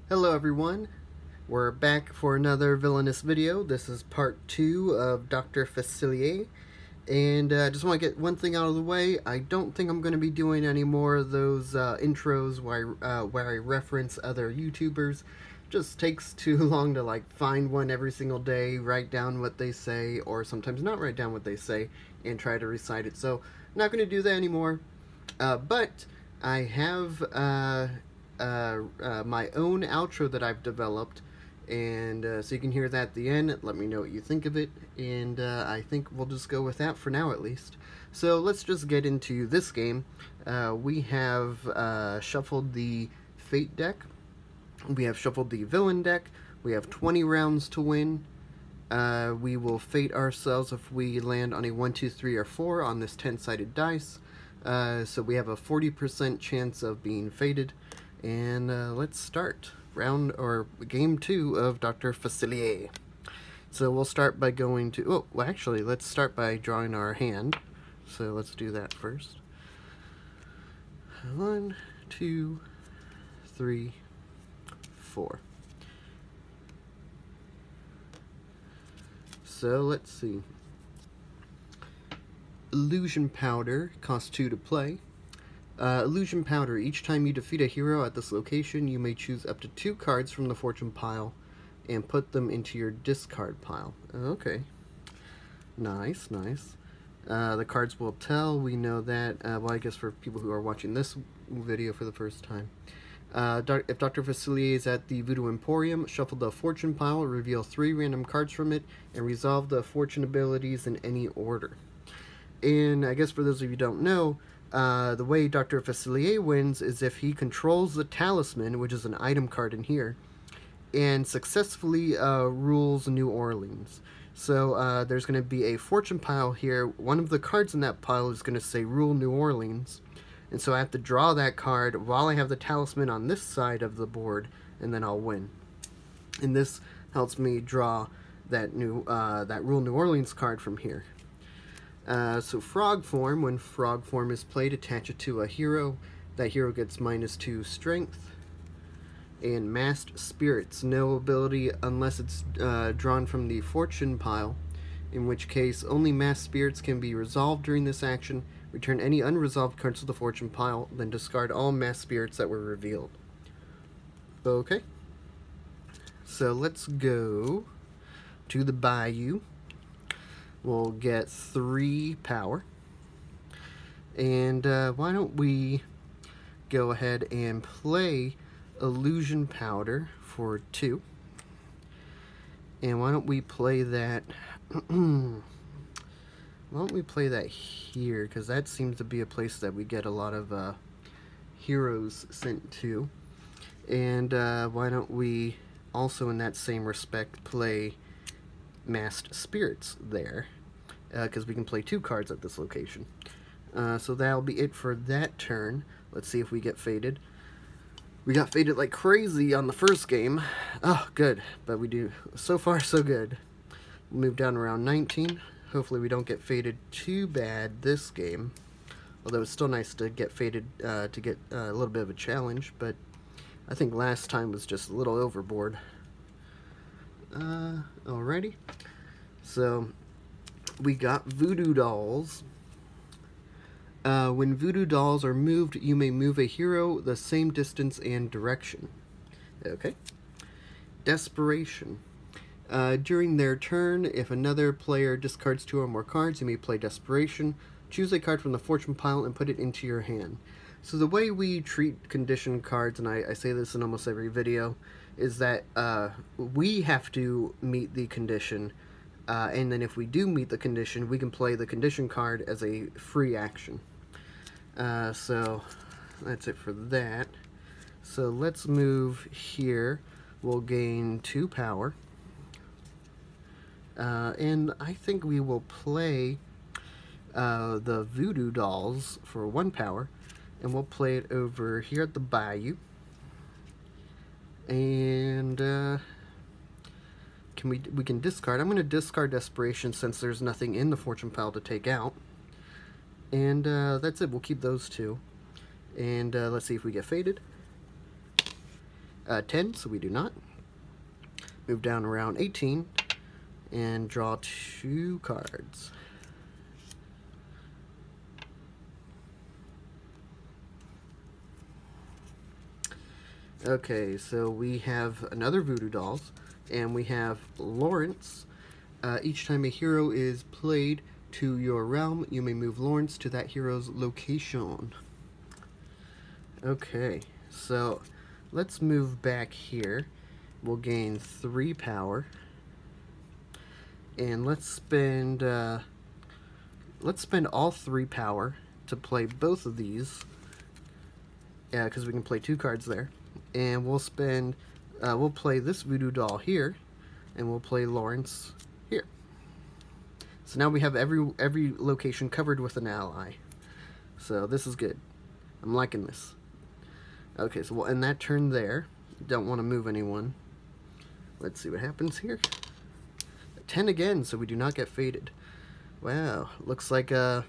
Hello everyone, we're back for another Villainous video. This is part 2 of Dr. Facilier, and I just want to get one thing out of the way. I don't think I'm going to be doing any more of those intros where I reference other YouTubers. Just takes too long to like find one every single day, write down what they say, or sometimes not write down what they say, and try to recite it. So I'm not going to do that anymore, but I have my own outro that I've developed, and so you can hear that at the end. Let me know what you think of it, and I think we'll just go with that for now at least. So let's just get into this game. We have shuffled the Fate deck, we have shuffled the Villain deck, we have 20 rounds to win. We will fate ourselves if we land on a 1, 2, 3, or 4 on this 10-sided dice. So we have a 40% chance of being fated. And let's start game 2 of Dr. Facilier. So we'll start by going to, actually, let's start by drawing our hand. So let's do that first. 1, 2, 3, 4. So let's see. Illusion Powder costs 2 to play. Illusion Powder. Each time you defeat a hero at this location, you may choose up to 2 cards from the fortune pile and put them into your discard pile. Okay. Nice, nice. The cards will tell. We know that. Well, I guess for people who are watching this video for the first time. If Dr. Facilier is at the Voodoo Emporium, shuffle the fortune pile, reveal 3 random cards from it, and resolve the fortune abilities in any order. And I guess for those of you who don't know, the way Dr. Facilier wins is if he controls the Talisman, which is an item card in here, and successfully rules New Orleans. So there's going to be a fortune pile here. One of the cards in that pile is going to say Rule New Orleans. And so I have to draw that card while I have the Talisman on this side of the board, and then I'll win. And this helps me draw that Rule New Orleans card from here. So Frog Form, when Frog Form is played, attach it to a hero. That hero gets -2 strength. And Masked Spirits, no ability unless it's drawn from the fortune pile, in which case only Masked Spirits can be resolved during this action. Return any unresolved cards to the fortune pile, then discard all Masked Spirits that were revealed. Okay. So let's go to the Bayou. We'll get 3 power. And why don't we go ahead and play Illusion Powder for 2. And why don't we play that why don't we play that here, because that seems to be a place that we get a lot of heroes sent to. And why don't we also in that same respect play Masked Spirits there, because we can play 2 cards at this location. So that'll be it for that turn. Let's see if we get fated. We got fated like crazy on the first game. Oh, good. But we do. So far, so good. We'll move down around 19. Hopefully we don't get fated too bad this game. Although it's still nice to get fated, to get a little bit of a challenge. But I think last time was just a little overboard. Alrighty. So we got Voodoo Dolls. When Voodoo Dolls are moved, you may move a hero the same distance and direction. Okay. Desperation. During their turn, if another player discards 2 or more cards, you may play Desperation. Choose a card from the fortune pile and put it into your hand. So the way we treat condition cards, and I say this in almost every video, is that we have to meet the condition, and then if we do meet the condition, we can play the condition card as a free action. So that's it for that. So let's move here. We'll gain 2 power. And I think we will play the Voodoo Dolls for 1 power. And we'll play it over here at the Bayou. And we can discard. I'm going to discard Desperation since there's nothing in the fortune pile to take out. And that's it. We'll keep those 2. And let's see if we get fated. 10, so we do not. Move down around 18 and draw 2 cards. Okay, so we have another Voodoo Dolls, and we have Lawrence. Each time a hero is played to your realm, you may move Lawrence to that hero's location. Okay, so let's move back here. We'll gain 3 power, and let's spend all 3 power to play both of these. Yeah, because we can play 2 cards there. And we'll play this Voodoo Doll here, and we'll play Lawrence here. So now we have every location covered with an ally. So this is good. I'm liking this. Okay, so we'll end that turn there. Don't want to move anyone. Let's see what happens here. 10 again, so we do not get faded. Wow, looks like our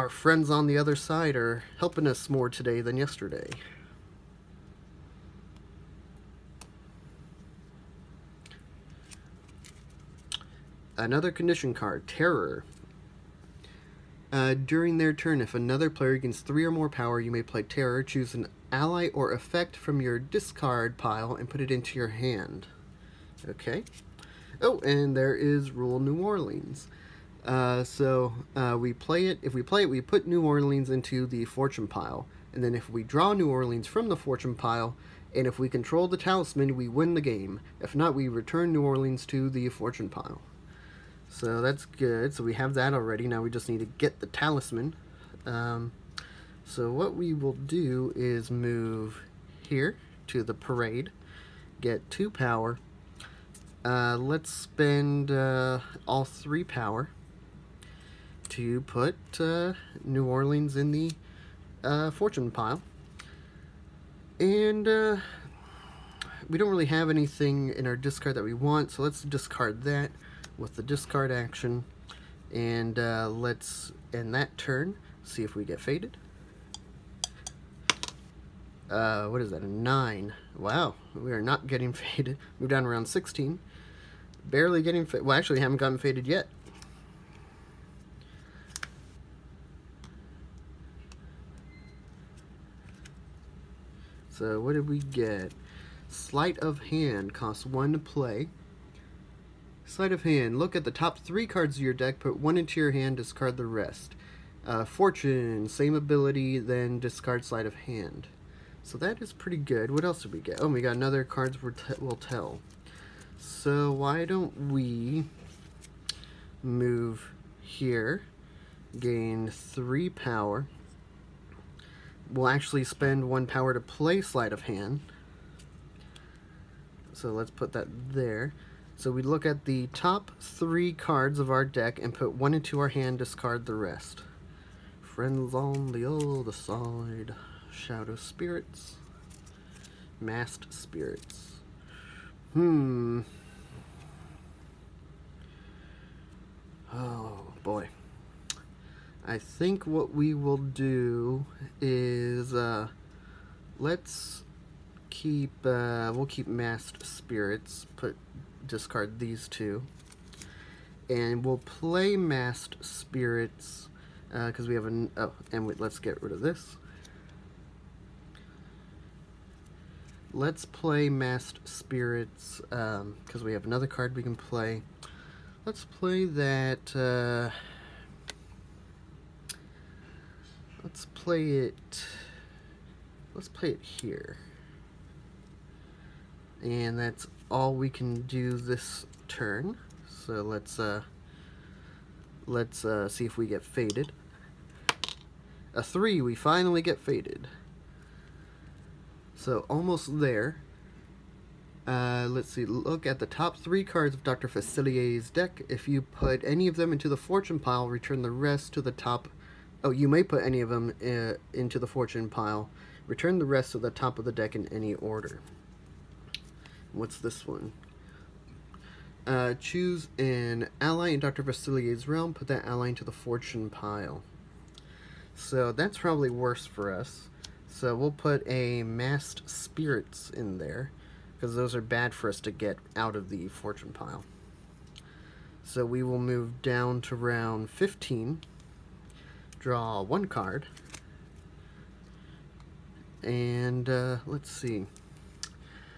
friends on the other side are helping us more today than yesterday. Another condition card, Terror. During their turn, if another player gains 3 or more power, you may play Terror. Choose an ally or effect from your discard pile and put it into your hand. Okay. Oh, and there is Rule New Orleans. We play it. If we play it, we put New Orleans into the fortune pile. And then if we draw New Orleans from the fortune pile, and if we control the talisman, we win the game. If not, we return New Orleans to the fortune pile. So that's good. So we have that already. Now we just need to get the talisman. So what we will do is move here to the parade, get 2 power. Let's spend all 3 power to put New Orleans in the fortune pile. And we don't really have anything in our discard that we want, so let's discard that with the discard action, and let's end that turn, see if we get faded. What is that, a 9? Wow, we are not getting faded. Move down around 16. Barely getting faded. Well, actually, haven't gotten faded yet. So what did we get? Sleight of Hand costs 1 to play. Sleight of Hand. Look at the top 3 cards of your deck, put 1 into your hand, discard the rest. Fortune, same ability, then discard Sleight of Hand. So that is pretty good. What else did we get? Oh, we got another cards will tell. So why don't we move here, gain 3 power. We'll actually spend 1 power to play Sleight of Hand. So let's put that there. So we look at the top 3 cards of our deck and put 1 into our hand, discard the rest. Friends on the other side. Shadow Spirits. Masked Spirits. Oh boy. I think what we will do is let's keep we'll keep Masked Spirits, discard these 2, and we'll play Masked Spirits because we have let's get rid of this. Let's play Masked Spirits because we have another card we can play. Let's play that. Let's play it here. And that's all we can do this turn. So let's see if we get faded. A 3, we finally get faded. So almost there. Let's see, look at the top 3 cards of Dr. Facilier's deck. If you put any of them into the fortune pile, return the rest to the top. Oh, you may put any of them into the fortune pile. Return the rest to the top of the deck in any order. What's this one? Choose an ally in Dr. Facilier's realm. Put that ally into the fortune pile. So that's probably worse for us. So we'll put a Masked Spirits in there, because those are bad for us to get out of the fortune pile. So we will move down to round 15, draw one card, and let's see.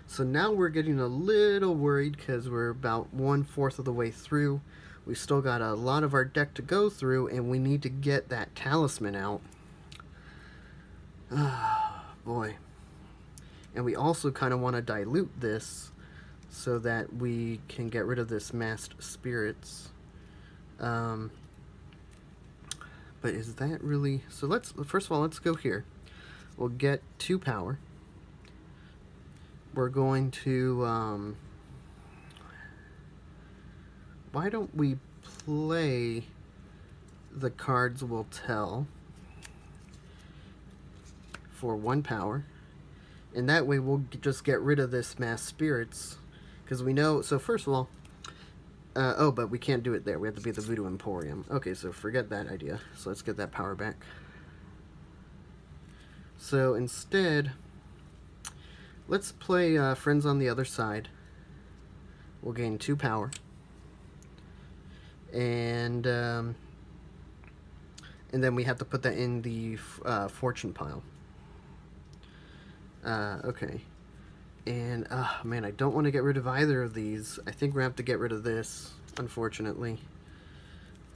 So now we're getting a little worried because we're about 1/4 of the way through. We still got a lot of our deck to go through, and we need to get that talisman out. Ah, boy. And we also kind of want to dilute this so that we can get rid of this Masked Spirits. But is that really... So first of all, let's go here. We'll get 2 power. We're going to... why don't we play the Cards Will Tell for 1 power, and that way we'll just get rid of this Masked Spirits, because we know... So first of all, oh, but we can't do it there. We have to be at the Voodoo Emporium. Okay, so forget that idea. So let's get that power back. So instead, let's play Friends on the Other Side. We'll gain 2 power. And then we have to put that in the fortune pile. Okay. And, man, I don't want to get rid of either of these. I think we're going to have to get rid of this, unfortunately.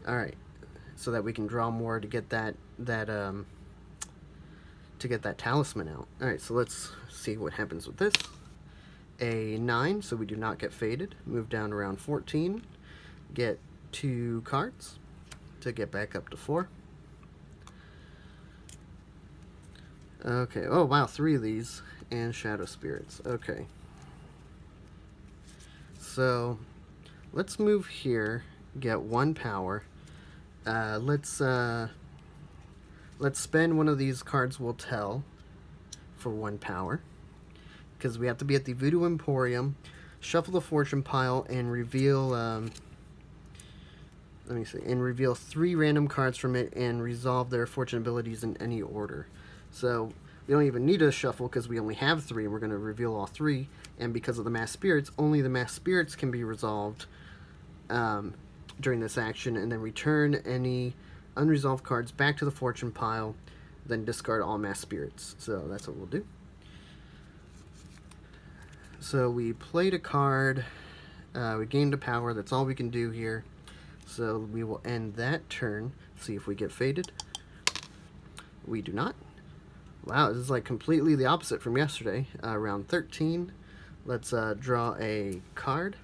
Alright. So that we can draw more to get that talisman out. Alright, so let's see what happens with this. A 9, so we do not get faded. Move down to round 14. Get 2 cards to get back up to 4. Okay, oh wow, 3 of these, and Shadow Spirits. Okay. So, let's move here, get 1 power. Let's spend one of these Cards Will Tell for 1 power, because we have to be at the Voodoo Emporium, shuffle the fortune pile, and reveal, let me see, and reveal 3 random cards from it and resolve their fortune abilities in any order. So we don't even need to shuffle because we only have 3, and we're going to reveal all 3. And because of the Masked Spirits, only the Masked Spirits can be resolved during this action, and then return any unresolved cards back to the fortune pile, then discard all Masked Spirits. So that's what we'll do. So we played a card, we gained a power, that's all we can do here. So we will end that turn, see if we get faded. We do not. Wow, this is like completely the opposite from yesterday. Round 13, let's draw a card.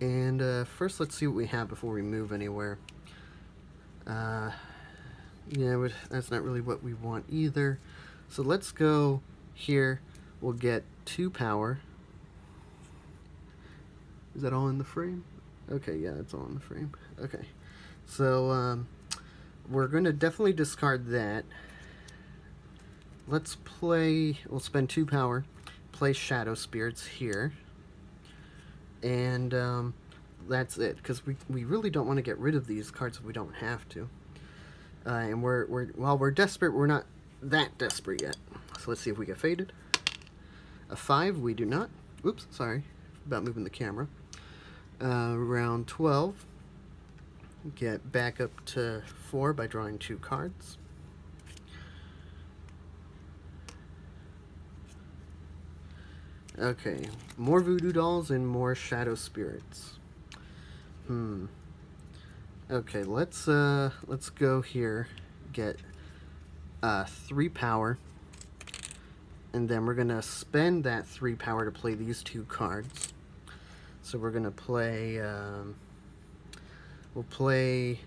And first let's see what we have before we move anywhere. Yeah, but that's not really what we want either. So let's go here. We'll get 2 power. Is that all in the frame? Okay, yeah, it's all in the frame. Okay, so we're going to definitely discard that. Let's play, we'll spend 2 power, play Shadow Spirits here. And that's it, because we really don't want to get rid of these cards if we don't have to. And while we're desperate, we're not that desperate yet. So let's see if we get faded. A 5, we do not. Oops, sorry about moving the camera. Round 12, get back up to 4 by drawing 2 cards. Okay, more voodoo dolls and more Shadow Spirits. Okay, let's go here, get 3 power, and then we're gonna spend that 3 power to play these 2 cards. So we're gonna play, we'll play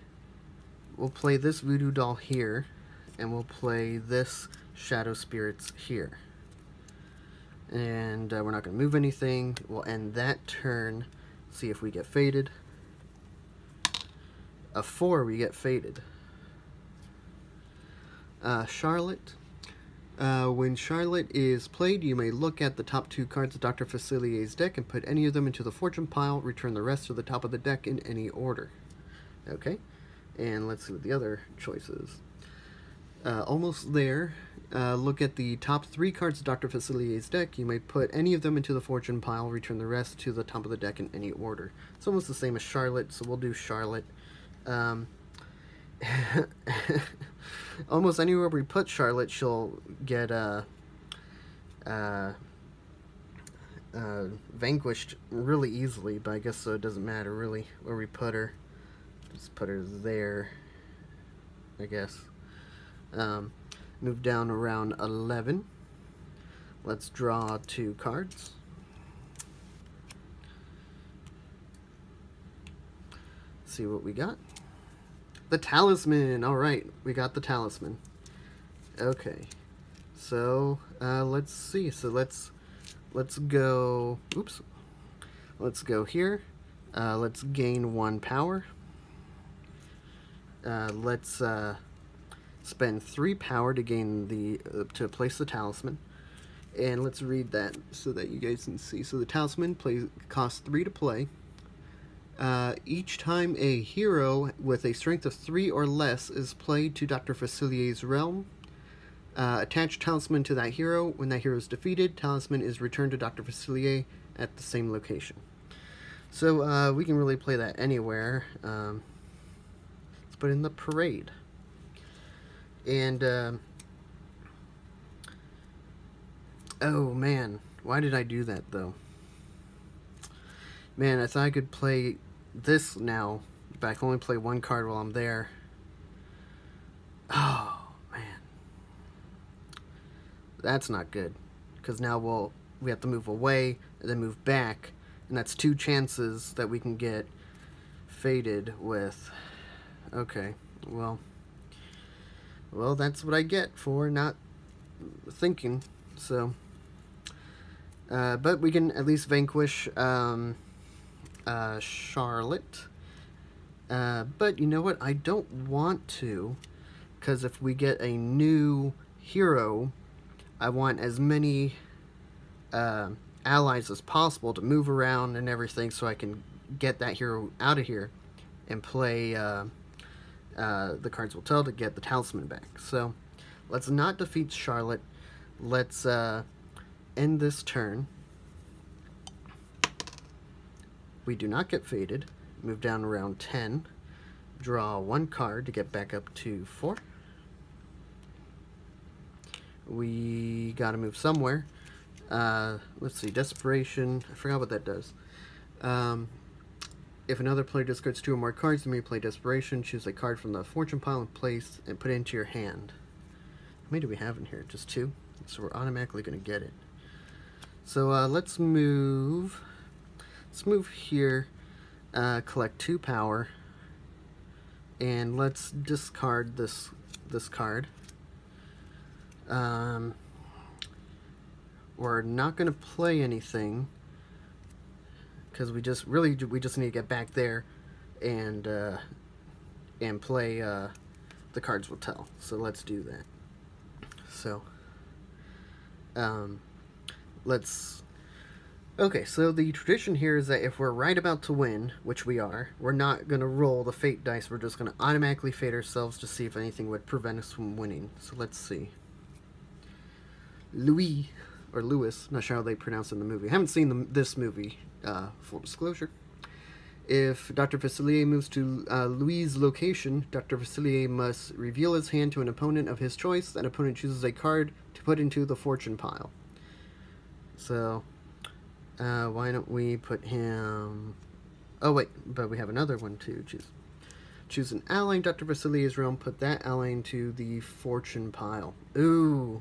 this voodoo doll here, and we'll play this Shadow Spirits here. And we're not gonna move anything. We'll end that turn, see if we get faded. A 4, we get faded. Charlotte. When Charlotte is played, you may look at the top 2 cards of Dr. Facilier's deck and put any of them into the fortune pile. Return the rest to the top of the deck in any order. Okay, and let's see what the other choice is. Almost there. Look at the top 3 cards of Dr. Facilier's deck. You may put any of them into the fortune pile, return the rest to the top of the deck in any order. It's almost the same as Charlotte, so we'll do Charlotte. Almost anywhere we put Charlotte, she'll get vanquished really easily, but I guess so it doesn't matter really where we put her. Just put her there, I guess. Move down around 11. Let's draw 2 cards. See what we got. The Talisman! Alright, we got the Talisman. Okay. So, let's see. So let's go... Oops. Let's go here. Let's gain 1 power. Let's spend 3 power to gain to place the Talisman. And let's read that so that you guys can see. So the Talisman costs 3 to play. Each time a hero with a strength of 3 or less is played to Dr. Facilier's realm, attach Talisman to that hero. When that hero is defeated, Talisman is returned to Dr. Facilier at the same location. So we can really play that anywhere. Let's put in the parade. And, oh man, why did I do that though? Man, I thought I could play this now, but I can only play 1 card while I'm there. Oh, man. That's not good, because now we have to move away, and then move back, and that's 2 chances that we can get faded with. Okay, well, that's what I get for not thinking, so... but we can at least vanquish Charlotte. But you know what? I don't want to, because if we get a new hero, I want as many allies as possible to move around and everything so I can get that hero out of here and play the cards will tell to get the Talisman back. So let's not defeat Charlotte. Let's end this turn. We do not get faded. Move down around 10. Draw 1 card to get back up to 4. We gotta move somewhere. Let's see, Desperation. I forgot what that does. If another player discards 2 or more cards, you may play Desperation. Choose a card from the fortune pile and place and put it into your hand. How many do we have in here? Just 2? So we're automatically gonna get it. So let's move. Let's move here. Collect 2 power, and let's discard this card. We're not gonna play anything because we just need to get back there and play the cards will tell. So let's do that. So okay, so the tradition here is that if we're right about to win, which we are, we're not going to roll the fate dice, we're just going to automatically fate ourselves to see if anything would prevent us from winning. So let's see. Louis, not sure how they pronounce it in the movie. I haven't seen this movie, full disclosure. If Dr. Facilier moves to Louis' location, Dr. Facilier must reveal his hand to an opponent of his choice. That opponent chooses a card to put into the fortune pile. So... why don't we put him... Oh, wait, but we have another one to choose. Choose an ally in Dr. Facilier's realm, put that ally into the fortune pile. Ooh.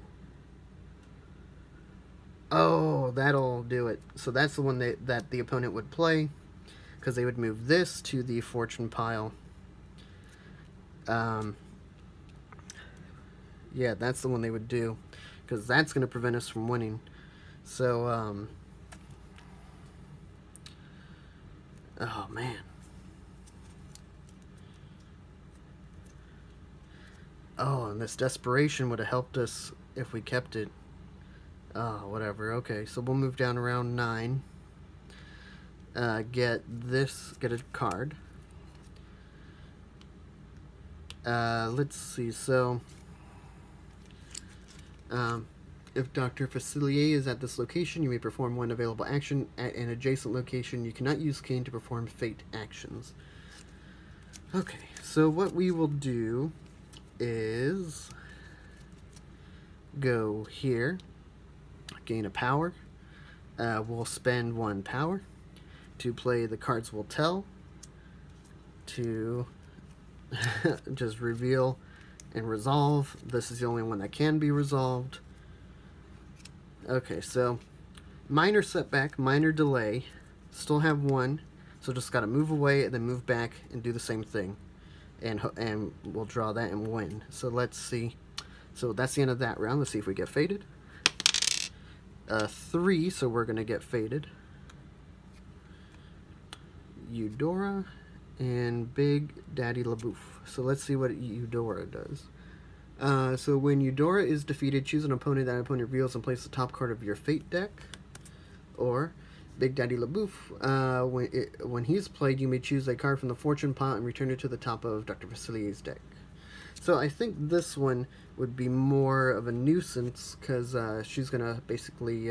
Oh, that'll do it. So that's the one that the opponent would play, because they would move this to the fortune pile. Yeah, that's the one they would do, because that's going to prevent us from winning. So, oh, man. Oh, and this Desperation would have helped us if we kept it. Oh, whatever. Okay, so we'll move down around 9. Get a card. Let's see, so... If Dr. Facilier is at this location, you may perform one available action. At an adjacent location, you cannot use cane to perform fate actions. Okay, so what we will do is go here, gain a power. We'll spend 1 power to play the cards will tell, to just reveal and resolve. This is the only one that can be resolved. Okay, so minor setback, minor delay, still have 1, so just gotta move away and then move back and do the same thing, and we'll draw that and win. So let's see. So that's the end of that round. Let's see if we get faded. 3, so we're gonna get faded. Eudora and Big Daddy LaBouffe. So let's see what Eudora does. So when Eudora is defeated, choose an opponent that opponent reveals and place the top card of your fate deck. Or Big Daddy LaBouffe, when he's played, you may choose a card from the fortune pile and return it to the top of Dr. Facilier's deck. So I think this one would be more of a nuisance, because she's going to basically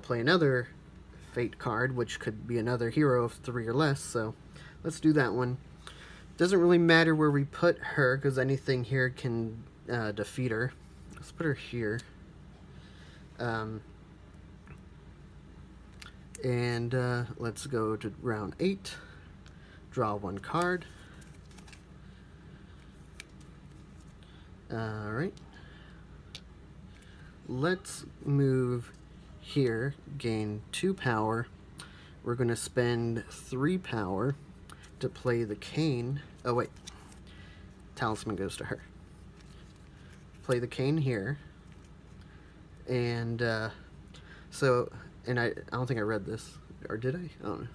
play another fate card, which could be another hero of 3 or less, so let's do that one. Doesn't really matter where we put her, because anything here can defeat her. Let's put her here. Let's go to round 8. Draw 1 card. Alright. Let's move here, gain 2 power. We're going to spend 3 power to play the cane. Oh wait, Talisman goes to her. Play the cane here, and I don't think I read this, or did I? I don't know.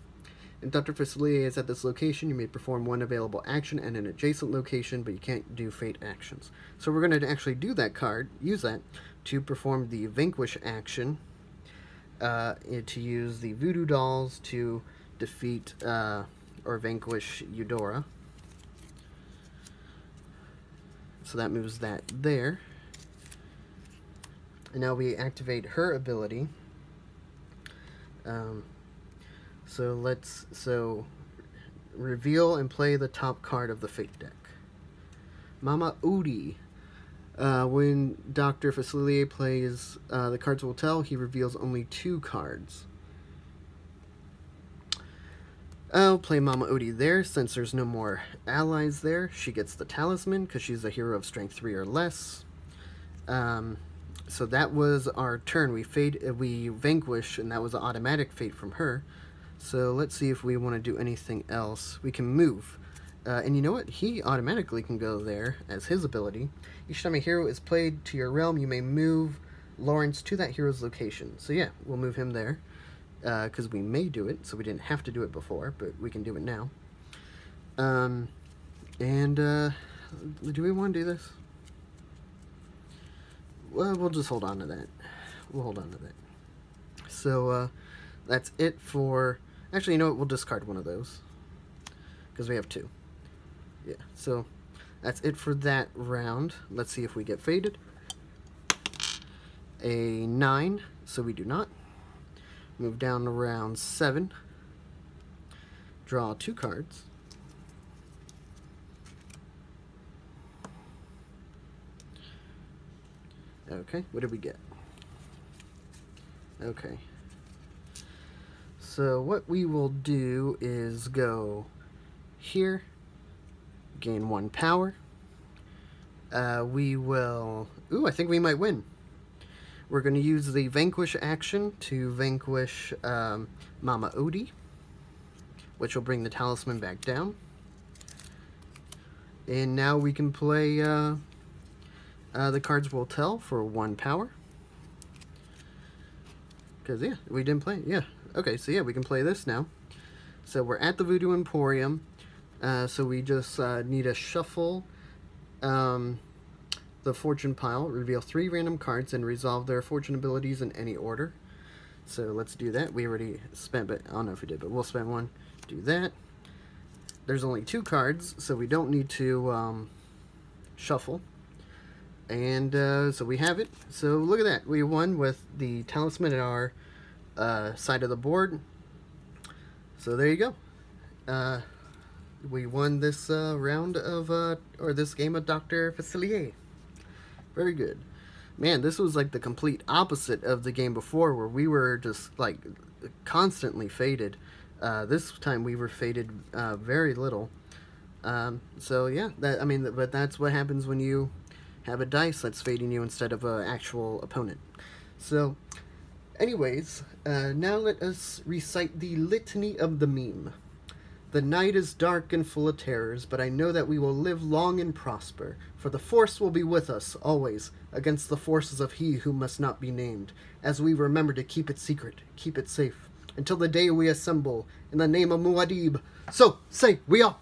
If Dr. Facilier is at this location, you may perform 1 available action and an adjacent location, but you can't do fate actions. So we're going to actually do that card, use that, to perform the Vanquish action, to use the Voodoo dolls to defeat or vanquish Eudora. So that moves that there. And now we activate her ability. So reveal and play the top card of the fate deck. Mama Odie. When Dr. Facilier plays the cards will tell, he reveals only 2 cards. I'll play Mama Odie there, since there's no more allies there. She gets the Talisman, because she's a hero of strength 3 or less. So that was our turn. We vanquish, and that was an automatic fate from her. So let's see if we want to do anything else. We can move. And you know what? He automatically can go there as his ability. Each time a hero is played to your realm, you may move Lawrence to that hero's location. So yeah, we'll move him there. Because we may do it, so we didn't have to do it before, but we can do it now. Do we want to do this? Well, we'll just hold on to that. We'll hold on to that. So, that's it for... Actually, you know what? We'll discard one of those, because we have 2. Yeah, so that's it for that round. Let's see if we get faded. A 9, so we do not. Move down to round 7. Draw 2 cards. Okay, what did we get? Okay. So what we will do is go here, gain 1 power. We will... Ooh, I think we might win. We're going to use the Vanquish action to vanquish Mama Odie, which will bring the Talisman back down. And now we can play the cards will tell for 1 power. Because, yeah, we didn't play it. Yeah. Okay, so yeah, we can play this now. So we're at the Voodoo Emporium. So we just need to shuffle the fortune pile, reveal 3 random cards, and resolve their fortune abilities in any order. So let's do that. We already spent, but I don't know if we did, but we'll spend 1. Do that. There's only 2 cards, so we don't need to shuffle. And so we have it. So look at that. We won with the talisman at our side of the board. So there you go. We won this round of, or this game of Dr. Facilier. Very good. Man, this was like the complete opposite of the game before, where we were just like constantly faded. This time we were faded very little. So yeah, but that's what happens when you have a dice that's fading you instead of an actual opponent. So, anyways, now let us recite the litany of the meme. The night is dark and full of terrors, but I know that we will live long and prosper, for the Force will be with us, always, against the forces of he who must not be named, as we remember to keep it secret, keep it safe, until the day we assemble, in the name of Muad'Dib. So, say we all.